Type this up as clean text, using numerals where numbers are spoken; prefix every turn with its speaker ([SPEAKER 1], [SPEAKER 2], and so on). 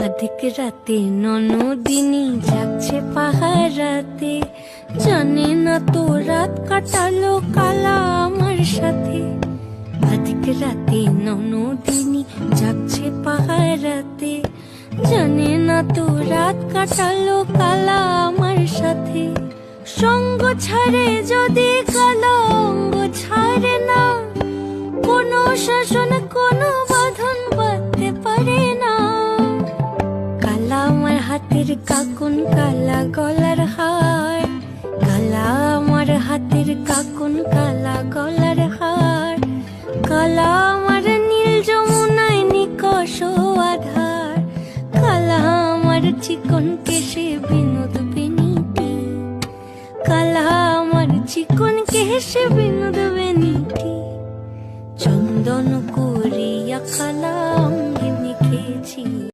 [SPEAKER 1] अधिक राते ননদিনী যাচ্ছে পাহারাতে, জানে না তো রাত কাটালো কালা আমার সাথে। अधिक রাতে ননদিনী যাচ্ছে পাহারাতে, জানে না তো রাত কাটালো কালা আমার সাথে। সঙ্গ ছাড়ে যদি কালো অঙ্গ ছাড়ে না, কোনো শাসন কোনো বাঁধন বাঁধতে পারে না। কালা আমার হাতের কাকুন কালা গলার হার, কালা আমার হাতের কাকুন কালা গলার হার, কালা আমার নীল যমুনায় নিকষ আধার, কালা আমার চিকন কেশে বিনোদ বেনিটি, কালা আমার চিকন কেশে বিনোদ বেনিটি। চন্দন করিয়া কালা অঙ্গে মেখেছি।